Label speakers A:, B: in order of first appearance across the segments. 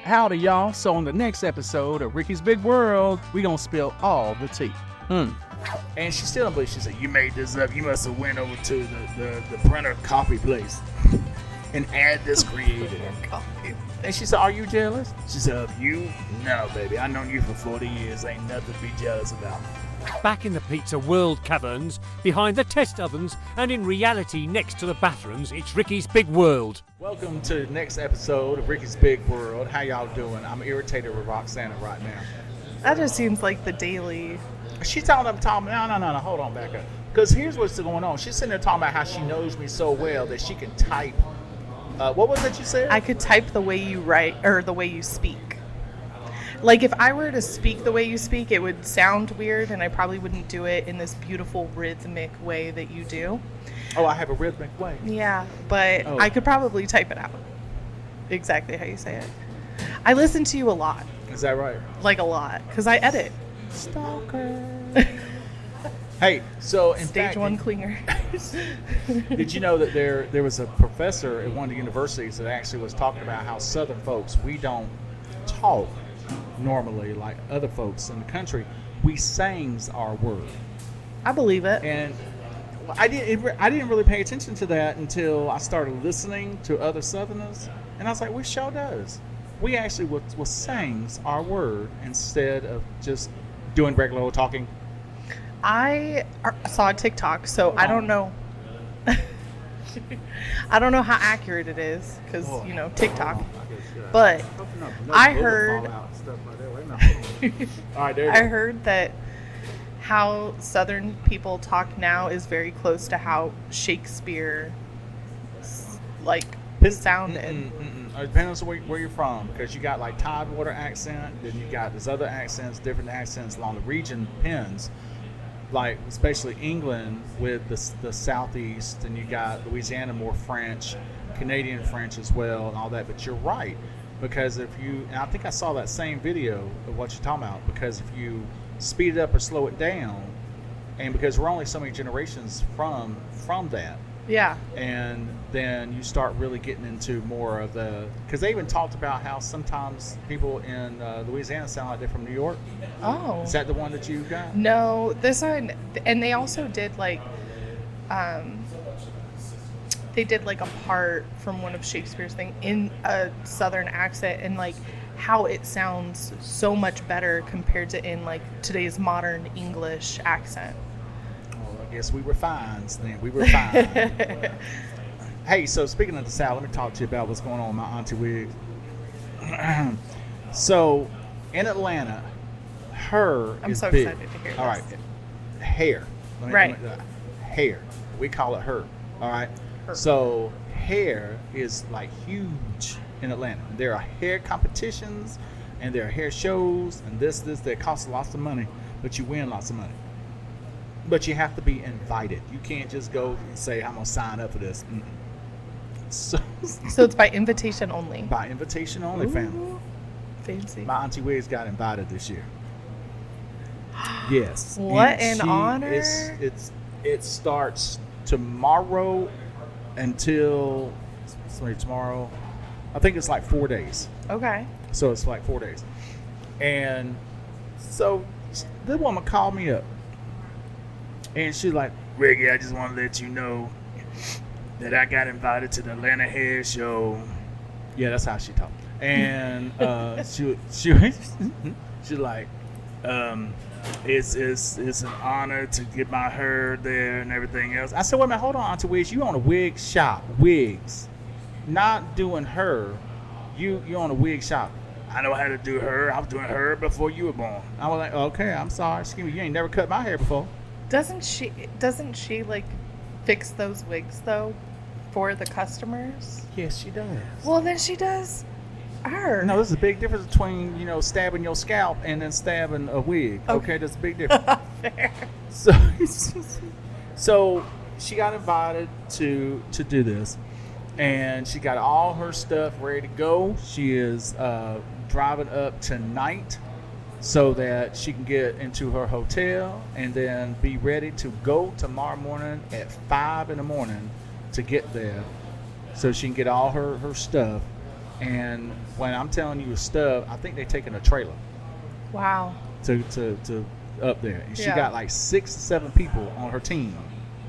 A: Howdy, y'all. So on the next episode of Ricky's Big World, we gonna spill all the tea.
B: And she still don't believe. She said, "You made this up. You must have went over to the printer copy place and add this creative." And she said, "Are you jealous?" She said, "You? No, baby. I've known you for 40 years. Ain't nothing to be jealous about."
C: Back in the pizza world caverns, behind the test ovens, and in reality next to the bathrooms, it's Ricky's Big World.
B: Welcome to the next episode of Ricky's Big World. How y'all doing? I'm irritated with Roxanna right now.
D: That just seems like the daily.
B: She's talking no, hold on, back up. Because here's what's going on. She's sitting there talking about how she knows me so well that she can type. What was it you said?
D: I could type the way you write or the way you speak. Like if I were to speak the way you speak, it would sound weird and I probably wouldn't do it in this beautiful rhythmic way that you do.
B: Oh, I have a rhythmic way.
D: Yeah, but I could probably type it out exactly how you say it. I listen to you a lot.
B: Is that right?
D: Like a lot, because I edit.
B: Stalker. Hey, so in
D: Stage
B: fact,
D: one clinger.
B: Did you know that there was a professor at one of the universities that actually was talking about how Southern folks, we don't talk normally like other folks in the country. We sings our word.
D: I believe it.
B: And I didn't really pay attention to that until I started listening to other Southerners, and I was like, we sure does. We actually will sings our word instead of just doing regular old talking.
D: I saw a TikTok, so I don't know. I don't know how accurate it is because, TikTok. But I heard, I heard that how Southern people talk now is very close to how Shakespeare sounded.
B: It depends on where you're from, because you got like Tidewater accent, then you got these other accents, different accents along the region pins, like especially England with the southeast, and you got Louisiana more French, Canadian French as well, and all that. But you're right, because and I think I saw that same video of what you're talking about, because if you speed it up or slow it down, and because we're only so many generations from that.
D: Yeah.
B: And then you start really getting into more of because they even talked about how sometimes people in Louisiana sound like they're from New York.
D: Oh.
B: Is that the one that you got?
D: No, this one, and they also did they did a part from one of Shakespeare's thing in a Southern accent, and how it sounds so much better compared to in today's modern English accent.
B: I guess we were fines then. We were fine. Hey, so speaking of the South, let me talk to you about what's going on with my Auntie Wigs. So, in Atlanta,
D: I'm so
B: big.
D: excited to hear this.
B: All right, hair. Hair. We call it her. All right.
D: Her.
B: So, hair is huge in Atlanta. There are hair competitions, and there are hair shows, and this that costs lots of money, but you win lots of money. But you have to be invited. You can't just go and say, I'm going to sign up for this. So
D: it's by invitation only?
B: By invitation only, family.
D: Fancy.
B: My Auntie Wigs got invited this year. Yes.
D: What an honor.
B: It starts tomorrow until, tomorrow, I think it's 4 days.
D: Okay.
B: So it's 4 days. And so the woman called me up. And she's like, Ricky, I just want to let you know that I got invited to the Atlanta Hair Show. Yeah, that's how she talked. And she's like, it's an honor to get my hair there and everything else. I said, wait a minute, hold on, Auntie Wigs. You on a wig shop, wigs, not doing her. You on a wig shop. I know how to do her. I was doing her before you were born. I was like, okay, I'm sorry. Excuse me, you ain't never cut my hair before.
D: Doesn't she fix those wigs though for the customers?
B: Yes, she does.
D: Well, then she does her.
B: No, there's a big difference between stabbing your scalp and then stabbing a wig. Okay, there's a big difference.
D: Fair.
B: So she got invited to do this, and she got all her stuff ready to go. She is driving up tonight so that she can get into her hotel and then be ready to go tomorrow morning at 5 a.m. to get there so she can get all her stuff And when I'm telling you a stub, I think they taken a trailer
D: Wow.
B: to up there. And she
D: Yeah.
B: got like 6 to 7 people on her team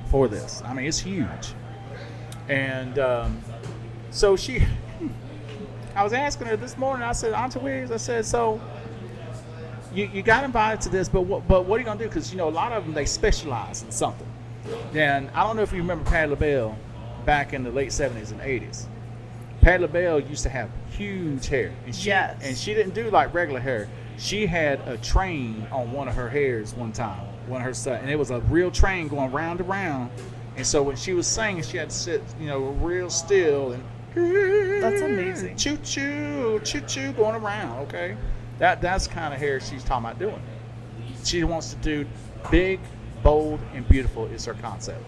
B: for this. I mean, it's huge. And so I was asking her this morning, I said, Auntie Wigs, I said, so you got invited to this, but what are you going to do? Because, a lot of them, they specialize in something. And I don't know if you remember Patti LaBelle back in the late 70s and 80s. Patti LaBelle used to have huge hair. And she didn't do like regular hair. She had a train on one of her hairs one time, and it was a real train going round and round. And so when she was singing, she had to sit, real still and
D: That's amazing.
B: Choo choo, choo choo, going around. Okay, that's the kind of hair she's talking about doing. She wants to do big, bold, and beautiful. Is her concept.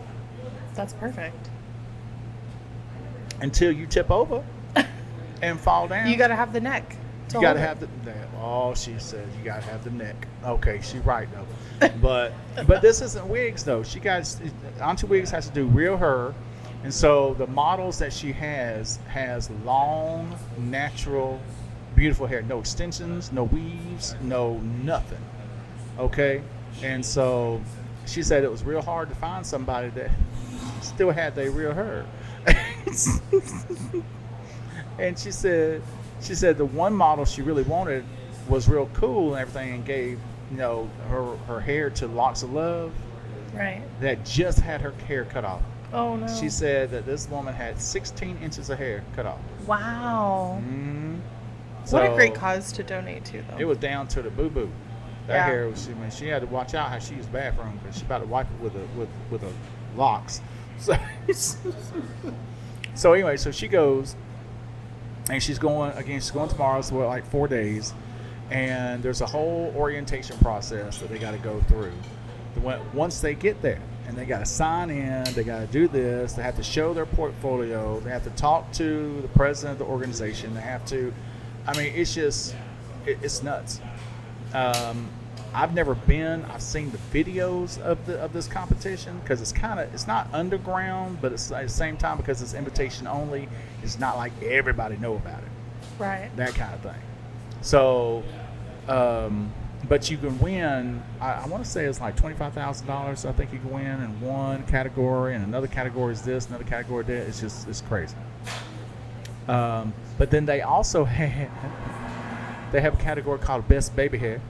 D: That's perfect.
B: Until you tip over and fall down.
D: You got to have the neck.
B: You got to have the neck. Oh, she said you got to have the neck. Okay, she's right though. But this isn't wigs though. Auntie Wigs has to do real hair, and so the models that she has long, natural, beautiful hair. No extensions, no weaves, no nothing. Okay, and so she said it was real hard to find somebody that still had their real hair. And she said the one model she really wanted was real cool and everything, and gave her hair to Locks of Love,
D: Right.
B: that just had her hair cut off.
D: Oh no.
B: She said that this woman had 16 inches of hair cut off.
D: Wow.
B: Mm-hmm.
D: What a great cause to donate to, though.
B: It was down to the boo boo. That
D: Yeah.
B: hair was. I mean, she had to watch out how she used the bathroom because she about to wipe it with her locks. So anyway, so she goes, and she's going tomorrow. So like 4 days, and there's a whole orientation process that they got to go through. Once they get there, and they got to sign in, they got to do this. They have to show their portfolio. They have to talk to the president of the organization. They have to. I mean, it's just it's nuts. I've never been. I've seen the videos of this competition because it's not underground, but it's at the same time because it's invitation only. It's not like everybody know about it.
D: Right.
B: That kind of thing. So, but you can win. I want to say it's like $25,000. I think you can win in one category, and another category is this, another category that. It's crazy. But then they also have a category called Best Baby Hair.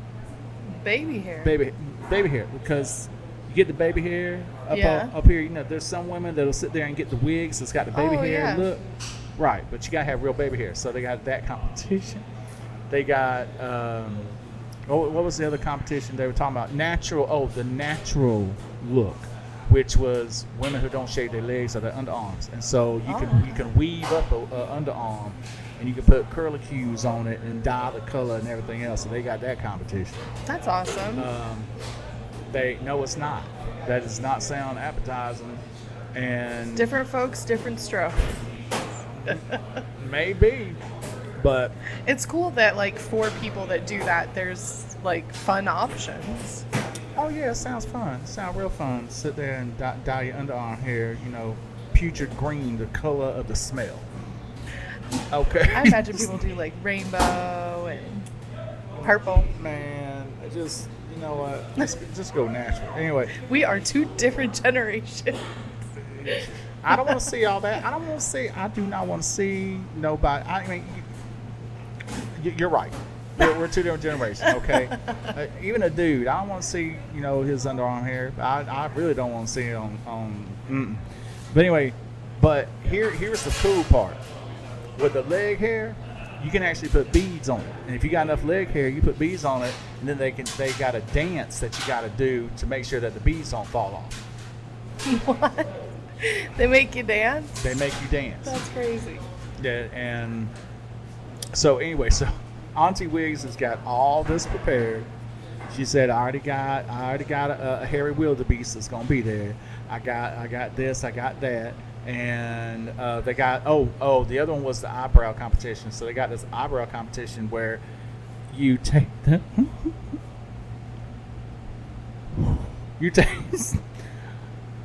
D: Baby hair.
B: Baby hair, because you get the baby hair up here. There's some women that'll sit there and get the wigs that's got the baby hair look. Right, but you gotta have real baby hair. So they got that competition. They got what was the other competition they were talking about? The natural look, which was women who don't shave their legs or their underarms, and so you can weave up a underarm, and you can put curlicues on it and dye the color and everything else. So they got that competition.
D: That's awesome.
B: No, it's not. That does not sound appetizing. And
D: Different folks, different stroke.
B: maybe, but
D: It's cool that, like, for people that do that, there's, like, fun options.
B: oh yeah, it sounds fun. It sounds real fun. Sit there and dye your underarm hair, putrid green, the color of the smell. Okay.
D: I imagine people do, like, rainbow and purple.
B: Man, just you know what? Just go natural. Anyway,
D: We are two different generations.
B: I don't want to see all that. I do not want to see nobody. I mean, you're right. We're two different generations, okay? Even a dude, I don't want to see, his underarm hair. I really don't want to see it on. But anyway, here's the cool part. With the leg hair, you can actually put beads on it. And if you got enough leg hair, you put beads on it, and then they got a dance that you got to do to make sure that the beads don't fall off.
D: What? They make you dance?
B: They make you dance.
D: That's crazy.
B: Yeah, and so anyway, Auntie Wigs has got all this prepared. She said, I already got a hairy wildebeest that's gonna be there. I got this, I got that, and they got the other one was the eyebrow competition. So they got this eyebrow competition where you take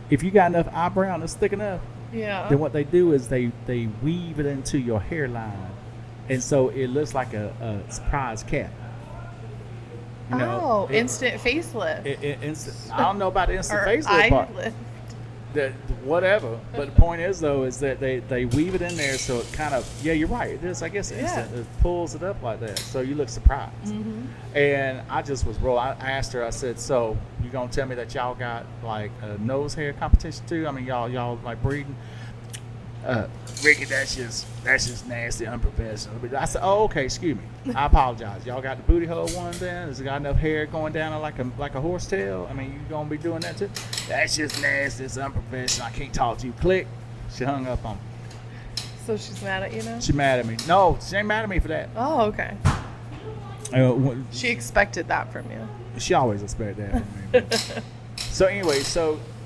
B: if you got enough eyebrow and it's thick enough,
D: Yeah.
B: then what they do is they weave it into your hairline, and so it looks like a surprise cat. You know,
D: Oh, instant facelift.
B: I don't know about the instant
D: or
B: facelift part.
D: eyelift.
B: That whatever, but the point is though is that they weave it in there so it kind of you're right, it is I guess instant. It pulls it up like that so you look surprised. And I just was roll. I asked her, I said, so you gonna tell me that y'all got like a nose hair competition too? I mean y'all like breeding? Ricky, that's just nasty, unprofessional. But I said, oh, okay, excuse me. I apologize. Y'all got the booty hole one then? Has it got enough hair going down like a horse tail? I mean, you gonna be doing that too? That's just nasty, it's unprofessional. I can't talk to you. Click. She hung up on me.
D: So she's mad at you now?
B: She mad at me. No, she ain't mad at me for that.
D: Oh, okay. She expected that from you.
B: She always expected that from me. So anyway,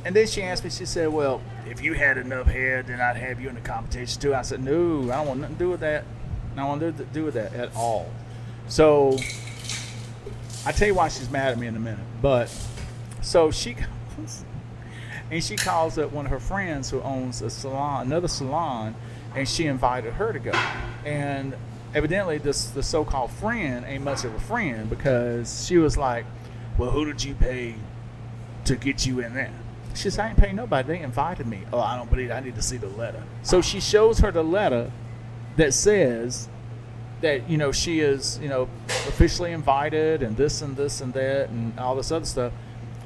B: and then she asked me, she said, well, if you had enough hair, then I'd have you in the competition too. I said, no, I don't want nothing to do with that. I don't want nothing to do with that at all. So I tell you why she's mad at me in a minute. But so she comes and she calls up one of her friends who owns another salon, and she invited her to go. And evidently the so-called friend ain't much of a friend, because she was like, well, who did you pay to get you in there? She said, I ain't paying nobody. They invited me. Oh, I don't believe it. I need to see the letter. So she shows her the letter that says that, you know, she is, you know, officially invited and this and this and that and all this other stuff.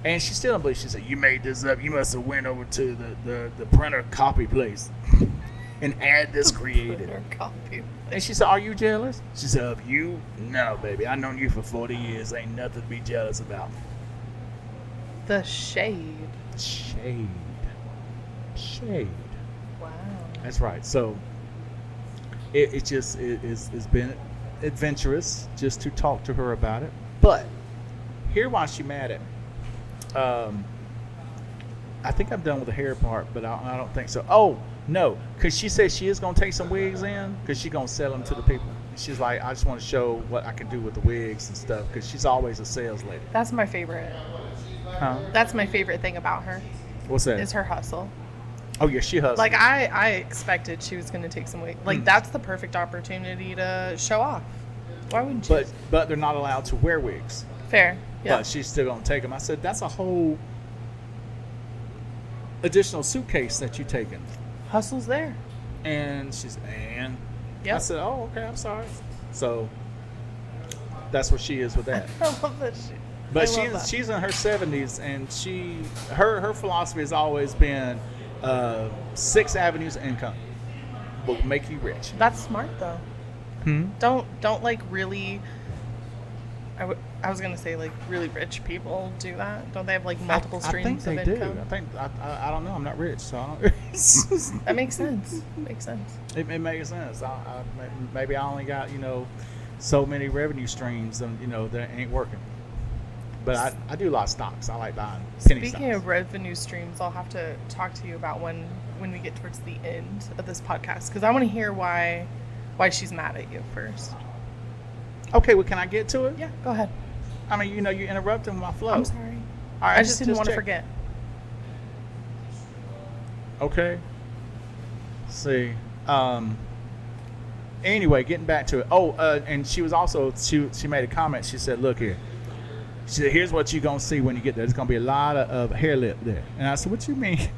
B: And she still don't believe. She said, you made this up. You must have went over to the printer copy place and had this created.
D: Copy.
B: And she said, are you jealous? She said, of you? No, baby. I've known you for 40 years. Ain't nothing to be jealous about.
D: The shade.
B: Shade.
D: Wow.
B: That's right. So it's been adventurous just to talk to her about it. But here why she mad at me. I think I'm done with the hair part, but I don't think so. Oh no, because she said she is gonna take some wigs in because she's gonna sell them to the people. She's like, I just want to show what I can do with the wigs and stuff, because she's always a sales lady.
D: That's my favorite.
B: Huh?
D: That's my favorite thing about her.
B: What's that?
D: Is her hustle.
B: Oh yeah, she hustles.
D: Like I expected she was going to take some weight. Like that's the perfect opportunity to show off. Why wouldn't you?
B: But they're not allowed to wear wigs.
D: Fair. Yeah.
B: But she's still gonna take them. I said, that's a whole additional suitcase that you taking.
D: Hustle's there.
B: And she's
D: Yep.
B: I said, oh okay, I'm sorry. So that's what she is with that.
D: I love that shit.
B: But she's in her 70s, and her philosophy has always been 6 avenues of income will make you rich.
D: That's smart though. Don't like really. I was gonna say like really rich people do that. Don't they have like multiple streams of income?
B: I think I don't know. I'm not rich, so I don't.
D: That makes sense. Makes sense.
B: It makes sense. Maybe I only got so many revenue streams, and that ain't working. But I do a lot of stocks. I like buying penny stocks.
D: Speaking of revenue streams, I'll have to talk to you about when we get towards the end of this podcast, because I want to hear why she's mad at you first.
B: Okay, well, can I get to it?
D: Yeah, go ahead.
B: I mean, you're interrupting my flow.
D: I'm sorry.
B: All right,
D: I just didn't want to forget.
B: Okay. Let's see. Anyway, getting back to it. Oh, and she was also she made a comment. She said, "Look here." She said, "Here's what you're gonna see when you get there. There's gonna be a lot of hair lip there." And I said, "What you mean?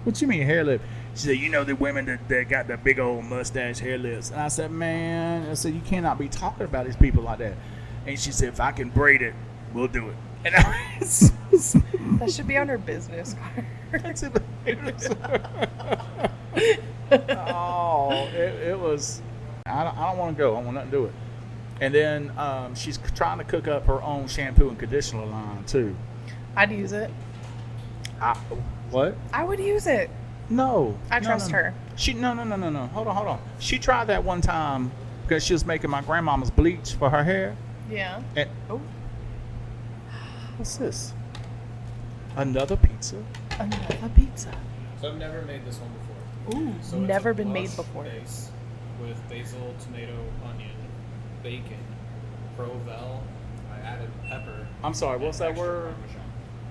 B: What you mean hair lip?" She said, the women that got the big old mustache hair lips. And I said, "Man," I said, "you cannot be talking about these people like that." And she said, "If I can braid it, we'll do it." And
D: that should be on her business card.
B: Oh, it was. I don't want to go. I want nothing to do it. And then she's trying to cook up her own shampoo and conditioner line too.
D: I'd use it.
B: What?
D: I would use it.
B: No.
D: I trust her.
B: No. Hold on. She tried that one time because she was making my grandmama's bleach for her hair.
D: Yeah.
B: And, what's this? Another pizza?
D: Another pizza.
E: So I've never made this one before.
D: Ooh,
E: So
D: never
E: it's a
D: been made
E: blush
D: before.
E: Base with basil, tomato, onion, bacon, Provel. I added pepper.
B: I'm sorry, what's that
E: extra
B: word?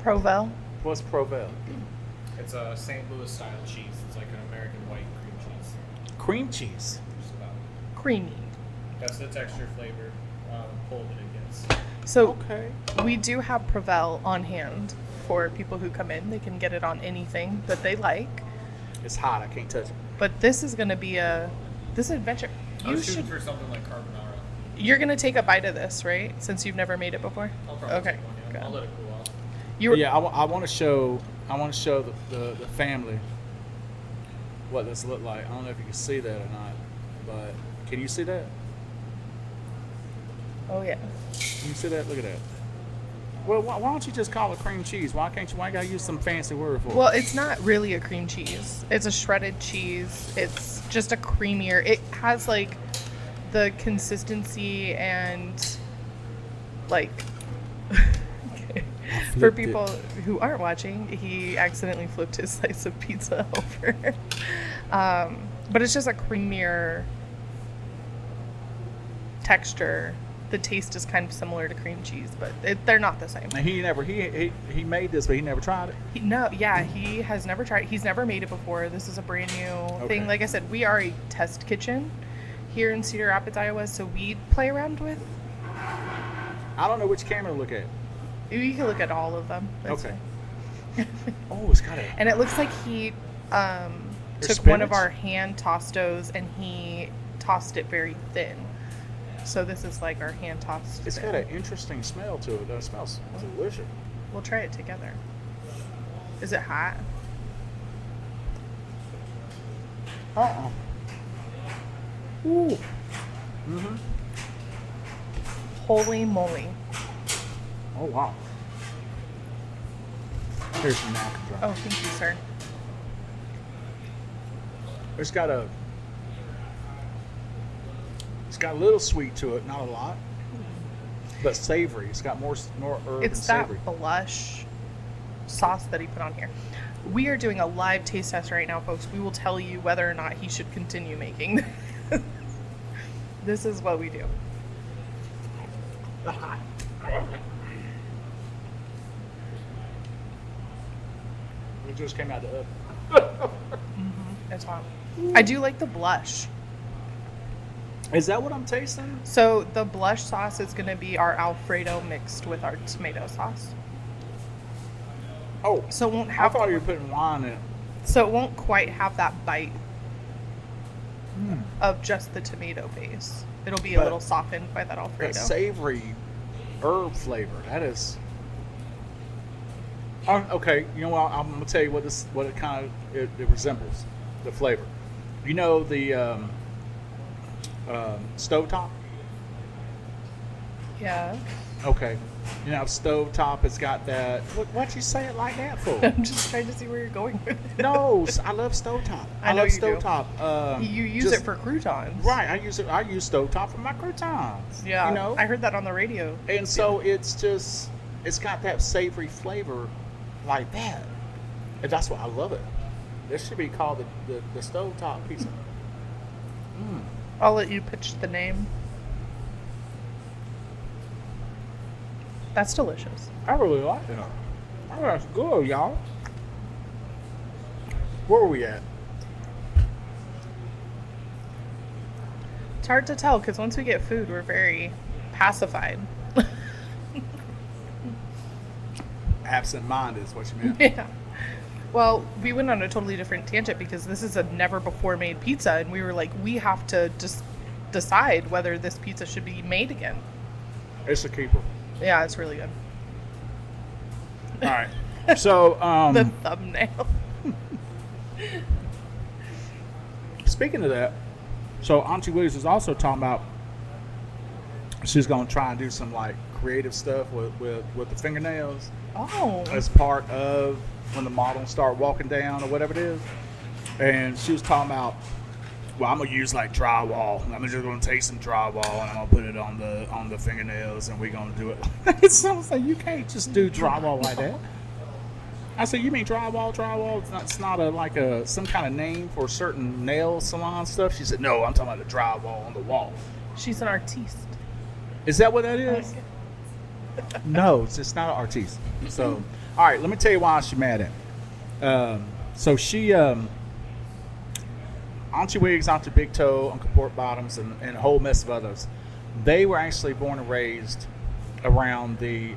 E: Parmesan.
D: Provel.
B: What's Provel?
E: It's a St. Louis style cheese. It's like an American white cream cheese.
B: Cream cheese.
E: Just about.
D: Creamy.
E: That's the texture flavor pull that it gets.
D: So
B: Okay.
D: we do have Provel on hand for people who come in. They can get it on anything that they like.
B: It's hot. I can't touch it.
D: But this is going to be this adventure.
E: I
D: You
E: was shooting
D: should.
E: for something like carbonara.
D: You're going to take a bite of this, right? Since you've never made it before.
E: I'll probably
D: Okay.
E: take one, yeah.
D: Good.
E: I'll let it cool off.
D: You were,
B: Yeah, I want to show. I want to show the family what this looked like. I don't know if you can see that or not, but can you see that?
D: Oh yeah.
B: Can you see that? Look at that. Well, why don't you just call it cream cheese? Why can't you? Why you gotta use some fancy word for it?
D: Well, it's not really a cream cheese. It's a shredded cheese. It's just a creamier. It has like the consistency and like okay. For
B: flipped
D: people who aren't watching, he accidentally flipped his slice of pizza over. But it's just a creamier texture. The taste is kind of similar to cream cheese, but they're not the same.
B: And he made this, but he never tried it.
D: He has never tried. He's never made it before. This is a brand new thing. Like I said, we are a test kitchen here in Cedar Rapids, Iowa, so we play around with.
B: I don't know which camera to look at.
D: You can look at all of them. That's
B: Okay.
D: fine.
B: Oh, it's got a.
D: And it looks like he
B: There's
D: took one of
B: spinach?
D: our hand tostos and he tossed it very thin. So this is like our hand tossed.
B: It's
D: thin.
B: got an interesting smell to it. Though. It smells delicious.
D: We'll try it together. Is it hot?
B: Ooh.
D: Holy moly.
B: Oh wow. Here's some napkin dry.
D: Oh, thank you, sir.
B: It's got a little sweet to it, not a lot, but savory. It's got more herb
D: It's
B: and
D: that
B: savory.
D: blush sauce that he put on here. We are doing a live taste test right now, folks. We will tell you whether or not he should continue making. This is what we do.
B: It just came out the oven.
D: It's hot. I do like the blush.
B: Is that what I'm tasting?
D: So the blush sauce is going to be our Alfredo mixed with our tomato sauce.
B: Oh,
D: So it won't
B: I
D: have.
B: thought you were putting wine in it.
D: So it won't quite have that bite of just the tomato base. It'll be a
B: But
D: little softened by that Alfredo.
B: That savory herb flavor. That is. Okay, you know what? I'm gonna tell you what it kind of it resembles, the flavor. You know the stovetop.
D: Yeah.
B: Okay, you know stovetop. It's got that. Why'd you say it like that for?
D: I'm just trying to see where you're going with it.
B: No, I love stovetop.
D: I know
B: love
D: you do.
B: stovetop.
D: You use
B: just-
D: it for croutons.
B: Right, I use stovetop for my croutons.
D: Yeah.
B: you know,
D: I heard that on the radio.
B: and so it's got that savory flavor like that, and that's why I love it. This should be called the stovetop pizza.
D: I'll let you pitch the name. That's delicious.
B: I really like that. Oh, that's good, y'all. Where are we at?
D: It's hard to tell because once we get food, we're very pacified.
B: Absent-minded is what you meant.
D: Yeah. Well, we went on a totally different tangent because this is a never before made pizza, and we were like, we have to just decide whether this pizza should be made again.
B: It's a keeper.
D: Yeah, it's really good.
B: All right. So,
D: The thumbnail.
B: speaking of that, so Auntie Wigs is also talking about she's gonna try and do some like creative stuff with the fingernails
D: Oh.
B: as part of when the models start walking down or whatever it is. And she was talking about, well, I'm gonna use like drywall. I'm just gonna take some drywall and I'm gonna put it on the fingernails and we're gonna do it. It sounds like you can't just do drywall like that. I said, you mean drywall? Drywall? It's not some kind of name for certain nail salon stuff. She said, no, I'm talking about the drywall on the wall.
D: She's an artiste.
B: Is that what that is? No, it's just not an artiste. So, all right, let me tell you why she's mad at me. So she Auntie Wigs, Auntie Big Toe, Uncle Pork Bottoms, and a whole mess of others. They were actually born and raised around the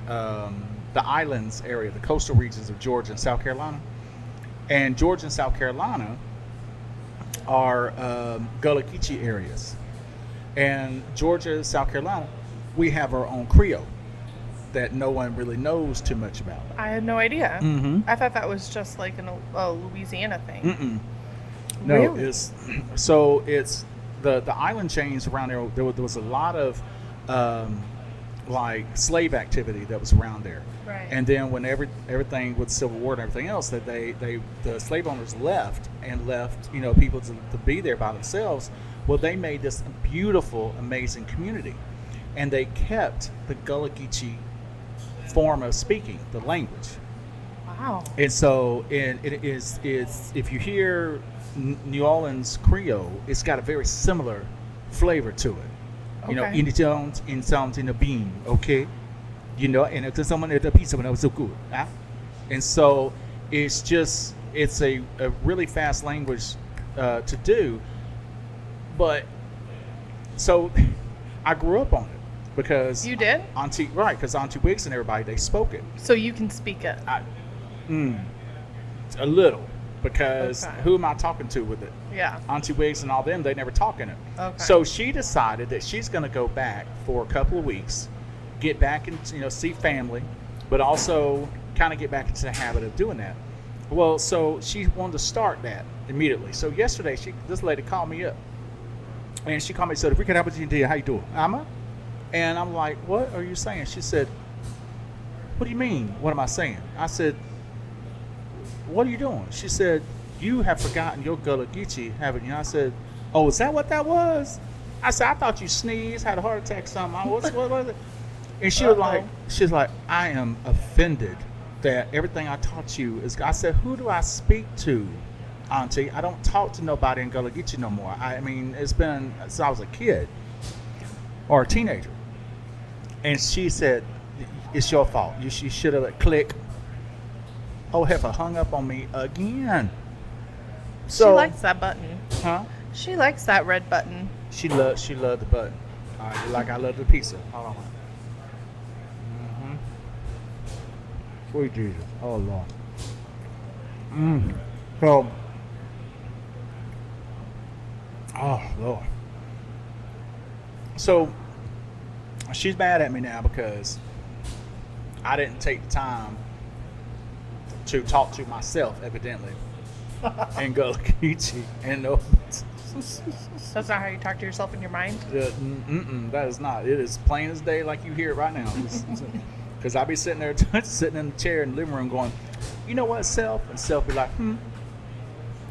B: islands area, the coastal regions of Georgia and South Carolina. And Georgia and South Carolina are Gullah Geechee areas. And Georgia, South Carolina, we have our own Creole that no one really knows too much about.
D: I had no idea.
B: Mm-hmm.
D: I thought that was just like a Louisiana thing.
B: Mm-mm. No,
D: Really?
B: it's the island chains around there. There was a lot of like slave activity that was around there.
D: Right.
B: And then when everything with Civil War and everything else, that the slave owners left people to be there by themselves. Well, they made this beautiful, amazing community, and they kept the Gullah Geechee form of speaking, the language.
D: Wow.
B: And so, it's if you hear New Orleans Creole, it's got a very similar flavor to it. You know,
D: Okay.
B: in the Jones, in sounds in the bean, okay? You know, and if someone at the pizza when I was so good, huh? And so it's a really fast language to do. But so I grew up on it because
D: You did?
B: because Auntie Wigs and everybody, they spoke it.
D: So you can speak it.
B: A little, because
D: Okay.
B: who am I talking to with it?
D: Yeah.
B: Auntie Wigs and all them, they never talk in it.
D: Okay.
B: So she decided that she's going to go back for a couple of weeks, get back and see family, but also kind of get back into the habit of doing that. Well, so she wanted to start that immediately. So yesterday, this lady called me up, and she called me and said, "Ricky, how you doing? Amma?" And I'm like, "What are you saying?" She said, "What do you mean? What am I saying?" I said, "What are you doing?" She said, "You have forgotten your Gullah Geechee, haven't you?" I said, "Oh, is that what that was?" I said, "I thought you sneezed, had a heart attack, or something. What was it?" And she was like, "I am offended that everything I taught you is." I said, "Who do I speak to, Auntie? I don't talk to nobody in Gullah Geechee no more. I mean, it's been since I was a kid or a teenager." And she said, "It's your fault. You should have click." Oh, heifer hung up on me again. So,
D: she likes that button.
B: huh?
D: She likes that red button.
B: She loved the button. All right, like I love the pizza. Hold on. Sweet Jesus. Oh Lord. So, oh Lord. So she's mad at me now because I didn't take the time to talk to myself, evidently, and Gullah Geechee. And no,
D: That's not how you talk to yourself in your mind.
B: that is not. It is plain as day, like you hear it right now. Because I be sitting there, sitting in the chair in the living room, going, "You know what, Self?" And Self be like,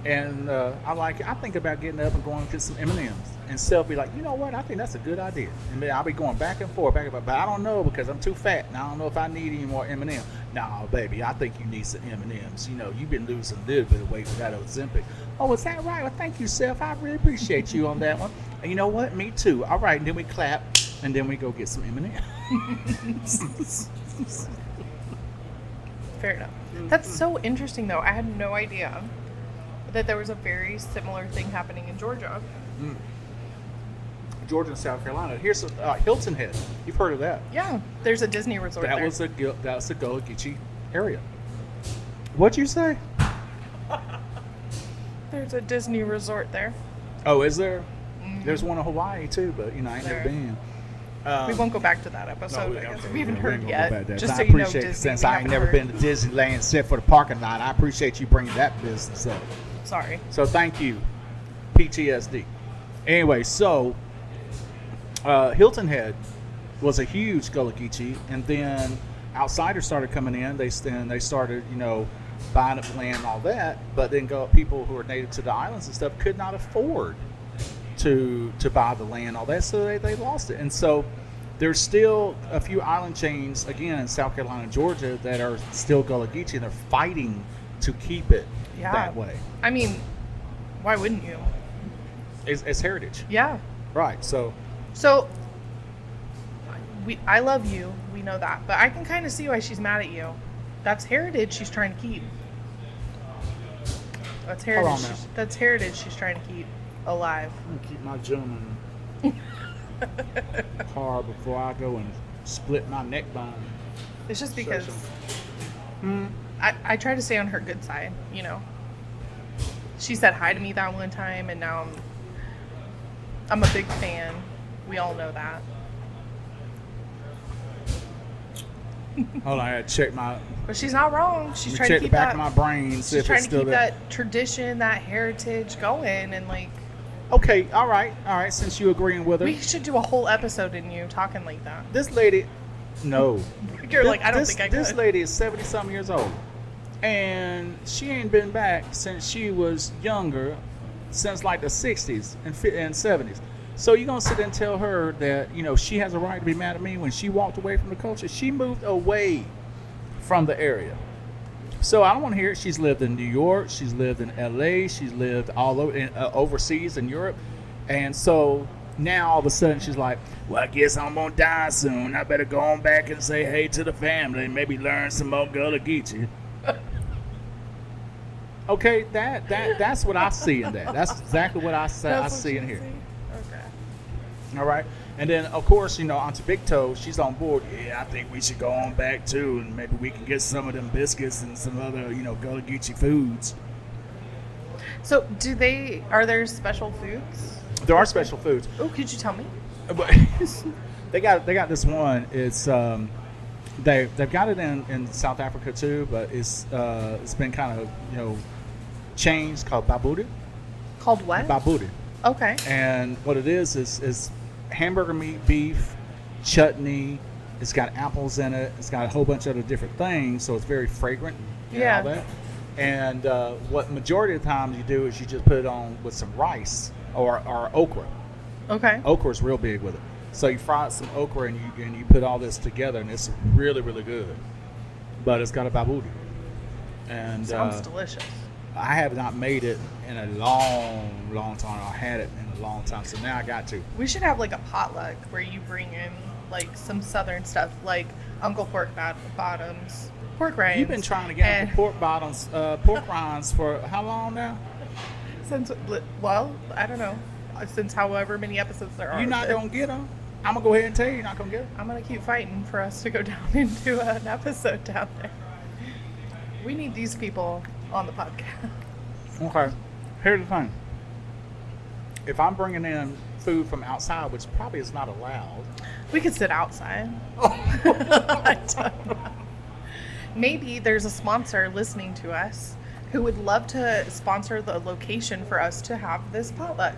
B: And I think about getting up and going to get some M&Ms. And Self be like, "You know what? I think that's a good idea." And then I'll be going back and forth, but I don't know because I'm too fat, and I don't know if I need any more M&Ms. "Nah, baby, I think you need some M&Ms. You know, you've been losing a little bit of weight with that Ozempic." "Oh, is that right? Well, thank you, Self. I really appreciate you on that one." And you know what? Me too. All right, and then we clap, and then we go get some M&Ms.
D: Fair enough. That's so interesting, though. I had no idea that there was a very similar thing happening in Georgia.
B: Georgia and South Carolina. Here's Hilton Head. You've heard of that?
D: Yeah, there's a Disney resort there.
B: That's the Gullah Geechee area. What'd you say?
D: There's a Disney resort there.
B: Oh, is there? There's one in Hawaii too, but I ain't never
D: There.
B: been.
D: We won't go back to that episode because we haven't heard yet. Just
B: I
D: so you know,
B: appreciate it,
D: Disney,
B: since
D: we
B: I ain't
D: haven't
B: never
D: heard.
B: been to Disneyland except for the parking lot. I appreciate you bringing that business up.
D: Sorry.
B: So thank you, PTSD. Anyway, so Hilton Head was a huge Gullah Geechee, and then outsiders started coming in. They started, buying up land and all that. But then people who are native to the islands and stuff could not afford to buy the land and all that, so they lost it. And so there's still a few island chains again in South Carolina and Georgia that are still Gullah Geechee, and they're fighting to keep it that way.
D: I mean, why wouldn't you?
B: It's heritage,
D: Yeah.
B: right? So
D: I love you. We know that, but I can kind of see why she's mad at you. That's heritage she's trying to keep. That's heritage.
B: Hold on, man.
D: That's heritage she's trying to keep. alive.
B: I'm gonna keep my gentleman car before I go and split my neck bone.
D: It's just because
B: Hmm.
D: I try to stay on her good side, you know. She said hi to me that one time, and now I'm a big fan. We all know that.
B: Hold on, I gotta check my.
D: But she's not wrong. She's trying to
B: check the
D: keep
B: back
D: that.
B: of my brain. See
D: She's
B: if
D: trying
B: it's
D: to
B: still
D: keep
B: there.
D: that tradition, that heritage going, and like
B: Okay, all right. Since you agreeing with her,
D: we should do a whole episode in you talking like that.
B: this lady, no,
D: You're like, I don't
B: this,
D: think I could.
B: This lady is 70-something years old, and she ain't been back since she was younger, since like the 60s and 70s. So you gonna sit there and tell her that, you know, she has a right to be mad at me when she walked away from the culture? She moved away from the area. So I don't want to hear it. She's lived in New York. She's lived in L.A. She's lived all over overseas in Europe. And so now all of a sudden she's like, well, I guess I'm going to die soon. I better go on back and say hey to the family and maybe learn some more Gullah Geechee. Okay, that's what I see in that. That's exactly what I see in here.
D: Okay.
B: All right. And then, of course, you know, Auntie Big Toe, she's on board. Yeah, I think we should go on back, too, and maybe we can get some of them biscuits and some other, you know, Gullah Geechee foods.
D: So, are there special foods?
B: There are special foods.
D: Oh, could you tell me?
B: But they got this one. It's they've got it in South Africa, too, but it's been kind of, you know, changed, called babudi.
D: Called what?
B: Babudi.
D: Okay.
B: And what it is hamburger meat, beef, chutney. It's got apples in it. It's got a whole bunch of other different things, so it's very fragrant. And all that. And what majority of the times you do is you just put it on with some rice or okra.
D: Okay.
B: Okra is real big with it. So you fry some okra and you put all this together, and it's really, really good. But it's got a babudi. And
D: Sounds delicious.
B: I have not made it in a long, long time. I had it in a long time, so now I got to.
D: We should have like a potluck where you bring in like some southern stuff, like Uncle Pork Bottoms, pork rinds.
B: You've been trying to get Uncle pork rinds for how long now?
D: I don't know, since however many episodes there are.
B: You're not gonna get them. I'm gonna go ahead and tell you, you're not gonna get them.
D: I'm gonna keep fighting for us to go down into an episode down there. We need these people on the podcast.
B: Okay. Here's the thing. If I'm bringing in food from outside, which probably is not allowed.
D: We could sit outside. I don't know. Maybe there's a sponsor listening to us who would love to sponsor the location for us to have this potluck.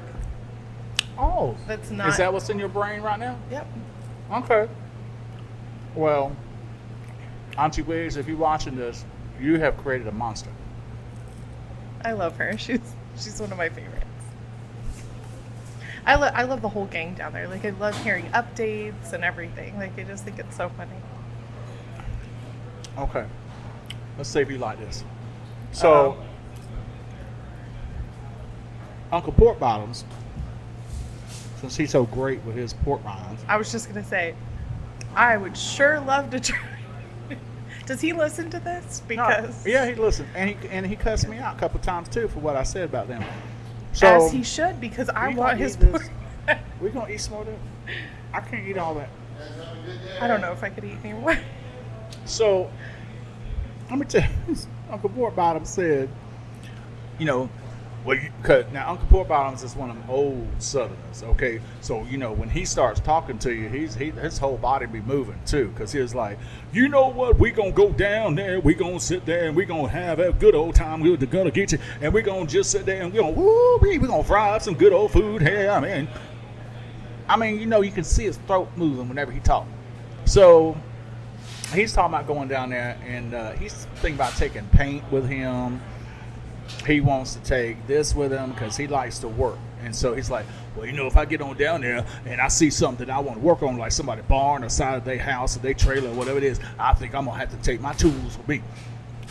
B: Oh.
D: That's not.
B: Is that what's in your brain right now?
D: Yep.
B: Okay. Well, Auntie Wigs, if you're watching this, you have created a monster.
D: I love her. She's one of my favorites. I love the whole gang down there. Like, I love hearing updates and everything. Like, I just think it's so funny.
B: Okay. Let's see if you like this. So, Uncle Pork Bottoms, since he's so great with his pork rinds.
D: I was just gonna say, I would sure love to try. Does he listen to this? Because
B: Yeah, he listened, and he cussed me out a couple times too for what I said about them. So
D: as he should, because I
B: we
D: want
B: gonna
D: his
B: eat this?
D: pork.
B: We're gonna eat some of that. I can't eat all that.
D: I don't know if I could eat anymore.
B: So let me tell you, Uncle Pork Bottoms said, you know, well, now Uncle Pork Bottoms is one of them old Southerners, okay? So, you know, when he starts talking to you, his whole body be moving too, because he was like, you know what, we going to go down there, we going to sit there, and we going to have a good old time with the Gullah Geechee, and we going to just sit there, and we going to fry up some good old food here. I mean, you know, you can see his throat moving whenever he talks. So he's talking about going down there, and he's thinking about taking paint with him. He wants to take this with him because he likes to work. And so he's like, well, you know, if I get on down there and I see something that I want to work on, like somebody's barn or side of their house or their trailer or whatever it is, I think I'm going to have to take my tools with me.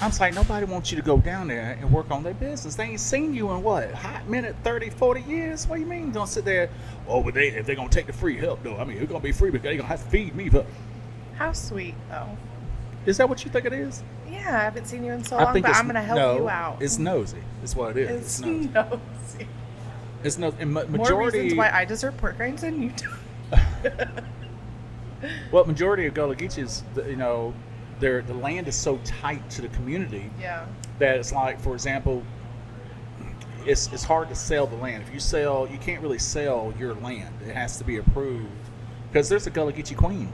B: I'm like, nobody wants you to go down there and work on their business. They ain't seen you in what, hot minute, 30, 40 years? What do you mean? Don't sit there, oh, but if they're going to take the free help, though, I mean, it's going to be free, but they're going to have to feed me. But
D: How sweet, though.
B: is that what you think it is?
D: Yeah, I haven't seen you in so long, but I'm going to help you out.
B: It's nosy. It's what it is.
D: It's
B: nosy.
D: nosy.
B: It's no and
D: More
B: majority.
D: reasons why I deserve pork rinds and you don't.
B: Well, majority of Gullah Geechees, the land is so tight to the community
D: Yeah.
B: that it's like, for example, it's hard to sell the land. If you sell, you can't really sell your land. It has to be approved because there's a Gullah Geechee queen.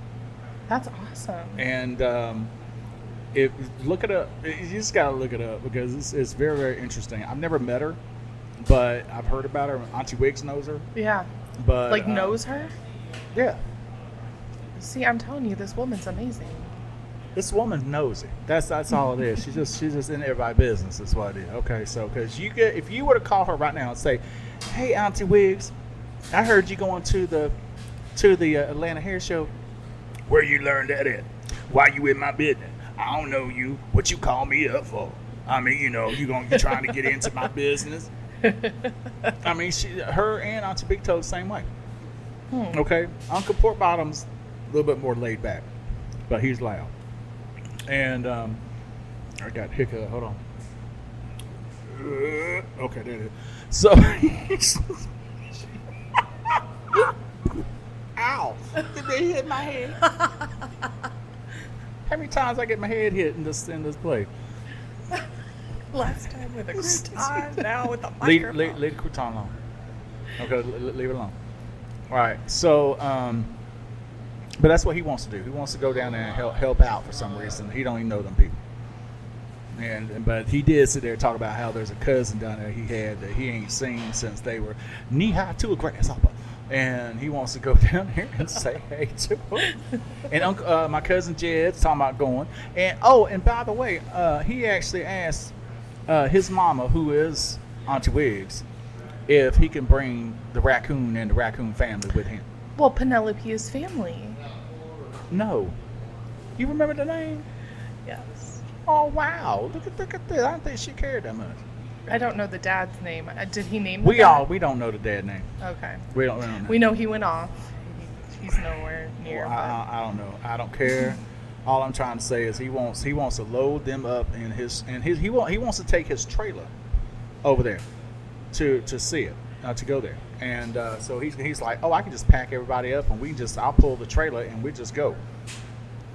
D: That's awesome.
B: And look it up. You just gotta look it up because it's very, very interesting. I've never met her, but I've heard about her. Auntie Wigs knows her.
D: Yeah.
B: But
D: Like knows her?
B: Yeah,
D: See, I'm telling you, this woman's amazing.
B: this woman knows it. That's all it is. She's just in everybody's business. That's what it is. Okay, so because if you were to call her right now and say, "Hey, Auntie Wigs, I heard you going to the Atlanta Hair Show. Where you learned that at? Why you in my business? I don't know you. What you call me up for? I mean, you trying to get into my business." I mean, her and Auntie Big Toe the same way. Okay, Uncle Pork Bottom's a little bit more laid back, but he's loud. And I got hiccup. Hold on. Okay, there it is. So, ow! Did they hit my head? How many times I get my head hit in this play?
D: Last time with a crouton, now with a
B: Leave
D: microphone.
B: the crouton alone. Okay, leave it alone. All right, so, but that's what he wants to do. He wants to go down there and help out for some reason. He don't even know them people. But he did sit there and talk about how there's a cousin down there he had that he ain't seen since they were knee high to a grasshopper. And he wants to go down there and say hey to him. And my cousin Jed's talking about going. And by the way, he actually asked his mama, who is Auntie Wigs, if he can bring the raccoon and the raccoon family with him.
D: Well, Penelope is family.
B: No. You remember the name?
D: Yes.
B: Oh, wow. Look at this. I don't think she cared that much.
D: I don't know the dad's name. Did he name the
B: We
D: dad?
B: don't know the dad name.
D: Okay.
B: We don't know.
D: We know he went off. He's nowhere near.
B: Well, I don't know. I don't care. All I'm trying to say is he wants to load them up in he wants to take his trailer over there to see it, to go there. And so he's like, oh, I can just pack everybody up and I'll pull the trailer and we just go.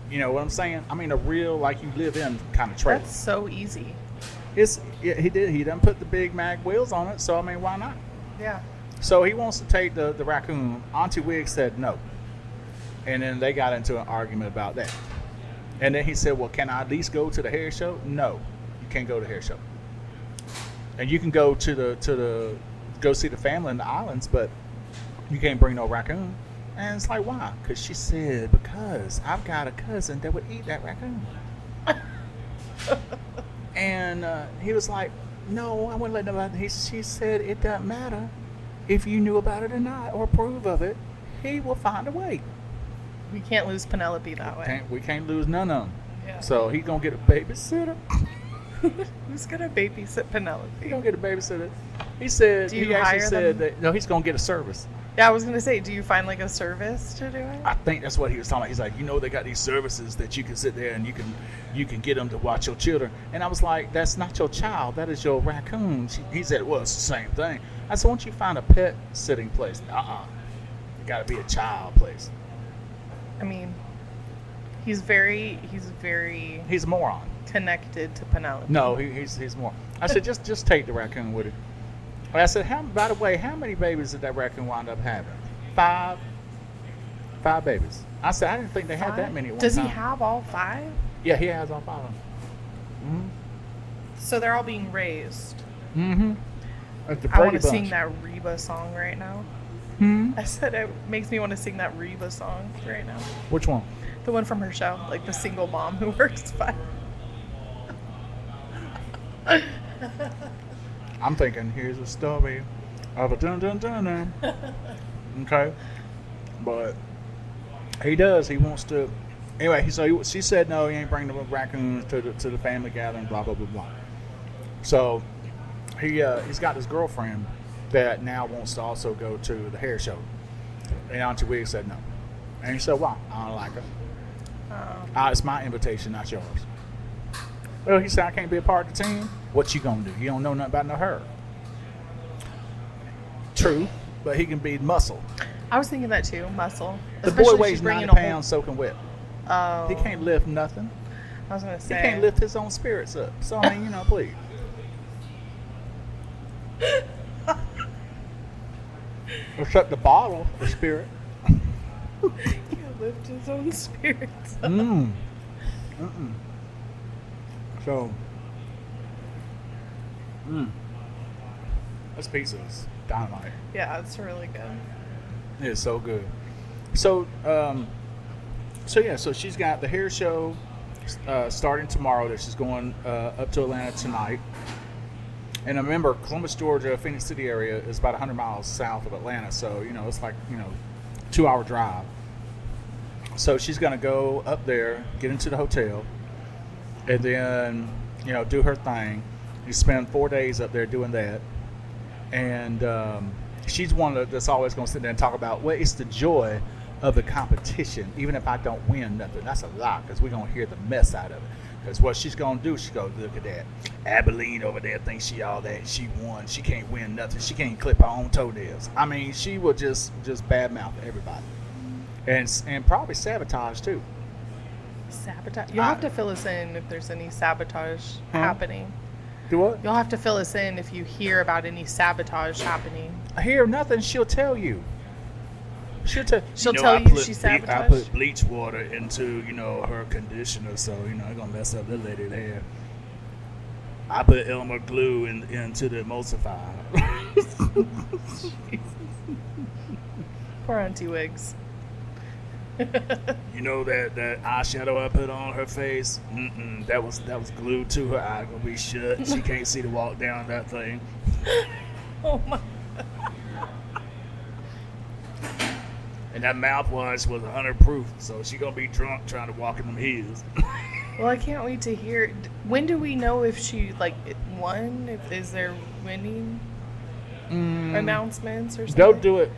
B: You know what I'm saying? I mean, a real like you live in kind of trailer.
D: That's so easy.
B: He done put the big mag wheels on it, so I mean, why not?
D: Yeah.
B: So he wants to take the raccoon. Auntie Wig said no. And then they got into an argument about that. And then he said, well, can I at least go to the hair show? No, you can't go to the hair show. And you can go go see the family in the islands, but you can't bring no raccoon. And it's like, why? Because she said, because I've got a cousin that would eat that raccoon. And he was like, no, I wouldn't let nobody. She said, it doesn't matter if you knew about it or not or approve of it. He will find a way.
D: We can't lose Penelope that way.
B: We can't lose none of them.
D: Yeah.
B: So he's going to get a babysitter.
D: Who's gonna babysit Penelope?
B: He's going to get a babysitter. He said,
D: Do you
B: he actually
D: hire
B: said
D: them?
B: that, no, he's going to get a service.
D: Yeah, I was gonna say, do you find like a service to do it?
B: I think that's what he was talking about. He's like, they got these services that you can sit there and you can get them to watch your children. And I was like, that's not your child. That is your raccoon. He said, well, it's the same thing. I said, why don't you find a pet sitting place? It got to be a child place.
D: I mean, he's very
B: He's a moron.
D: connected to Penelope.
B: No, he's more. I said, just take the raccoon with it. And I said, by the way, how many babies did that raccoon wind up having? 5 babies. I said, I didn't think they had that many at one
D: Does
B: time.
D: he have all 5?
B: Yeah, he has all 5 of them. Mm-hmm.
D: So they're all being raised.
B: Mm-hmm. It's the
D: I want
B: Brady
D: to sing
B: Bunch.
D: that Reba song right now. I said it makes me want to sing that Reba song right now.
B: Which one?
D: The one from her show, like the single mom who works 5.
B: I'm thinking, here's a story of a dun-dun-dun-dun. Okay? But he does. He wants to... Anyway, she said, no, he ain't bringing the raccoons to the family gathering, blah, blah, blah, blah. So he's got this girlfriend that now wants to also go to the hair show. And Auntie Wig said no. And he said, why? I don't like her. It's my invitation, not yours. Well, he said, I can't be a part of the team. What you gonna do? You don't know nothing about no her. True, but he can be muscle.
D: I was thinking that too. Muscle.
B: The
D: Especially
B: boy
D: if
B: weighs
D: she's
B: 90
D: bringing a whole-
B: pounds soaking wet.
D: Oh.
B: He can't lift nothing.
D: I was gonna
B: He
D: say.
B: can't lift his own spirits up. So, I mean, please. Except the bottle, the spirit.
D: He can't lift his own spirits.
B: Mm. So, this pizza is dynamite.
D: Yeah, it's really good.
B: It is so good. So, so she's got the hair show starting tomorrow. That she's going up to Atlanta tonight. And remember, Columbus, Georgia, Phoenix City area is about 100 miles south of Atlanta. So, it's like, 2-hour drive. So she's going to go up there, get into the hotel, and then, do her thing. You spend 4 days up there doing that. And she's one that's always going to sit there and talk about, well, it's the joy of the competition, even if I don't win nothing. That's a lot, because we're going to hear the mess out of it. Because what she's going to do, she's going to look at that. Abilene over there thinks she all that. She won. She can't win nothing. She can't clip her own toenails. I mean, she will just badmouth everybody. And probably sabotage, too.
D: Sabotage. You'll have to fill us in if there's any sabotage happening.
B: Do what?
D: You'll have to fill us in if you hear about any sabotage happening.
B: I hear nothing. She'll tell you. She'll
D: tell you she sabotaged.
B: I put bleach water into, her conditioner, so, it's going to mess up the lady's hair. I put Elmer glue into the emulsifier.
D: Poor Auntie Wigs.
B: You know that eyeshadow I put on her face? That was glued to her eye. Gonna be shut. She can't see to walk down that thing.
D: Oh my.
B: And that mouthwash was 100 proof, so she gonna be drunk trying to walk in them heels.
D: Well, I can't wait to hear. When do we know if she won? Is there winning announcements or something?
B: They'll do it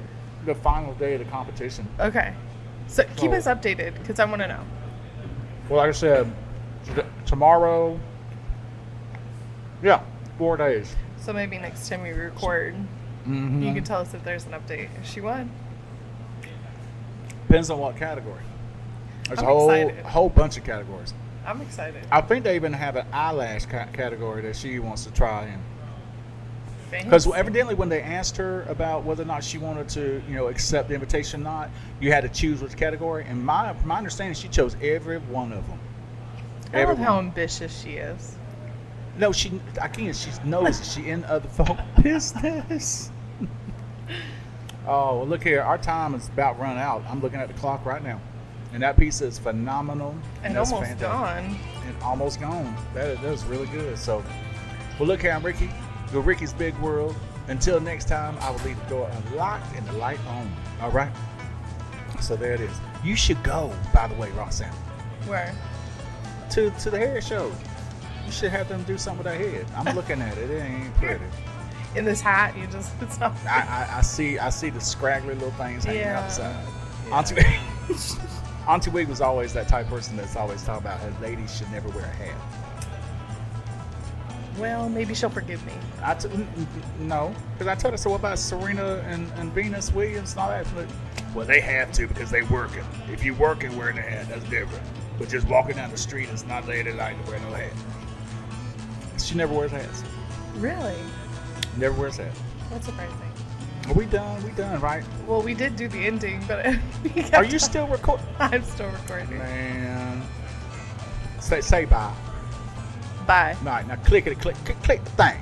B: the final day of the competition.
D: Okay, so keep us updated because I want to know.
B: Well, like I said, tomorrow. Yeah, 4 days.
D: So maybe next time we record, you can tell us if there's an update. If she won.
B: Depends on what category. There's
D: I'm
B: a
D: excited.
B: whole bunch of categories.
D: I'm excited.
B: I think they even have an eyelash category that she wants to try in. Because evidently when they asked her about whether or not she wanted to, accept the invitation or not, you had to choose which category. And my understanding, she chose every one of them.
D: I love how ambitious she is.
B: No, she knows she in other folk business. Oh, well, look here. Our time is about run out. I'm looking at the clock right now. And that pizza is phenomenal.
D: And
B: that's
D: almost
B: fantastic.
D: gone.
B: And almost gone. That was really good. So, well, look here. I'm Ricky. Go Ricky's Big World. Until next time, I will leave the door unlocked and the light on. All right? So there it is. You should go, by the way, Roxanna.
D: Where?
B: To the hair show. You should have them do something with their head. I'm looking at it. It ain't pretty.
D: In this hat, it's not.
B: I see the scraggly little things hanging outside.
D: Yeah.
B: Auntie Wig was always that type of person that's always talking about how ladies should never wear a hat.
D: Well, maybe she'll forgive me.
B: No, because I told her, so what about Serena and Venus Williams and all that? But, well, they have to because they working. If you working wearing a hat, that's different. But just walking down the street is not ladylike to wear no hat. She never wears hats.
D: Really?
B: Never wears hats.
D: That's surprising.
B: Are we done? We done, right?
D: Well, we did do the ending, but
B: Are you still recording?
D: I'm still recording.
B: Man, say bye.
D: Bye.
B: All right, now click the thing.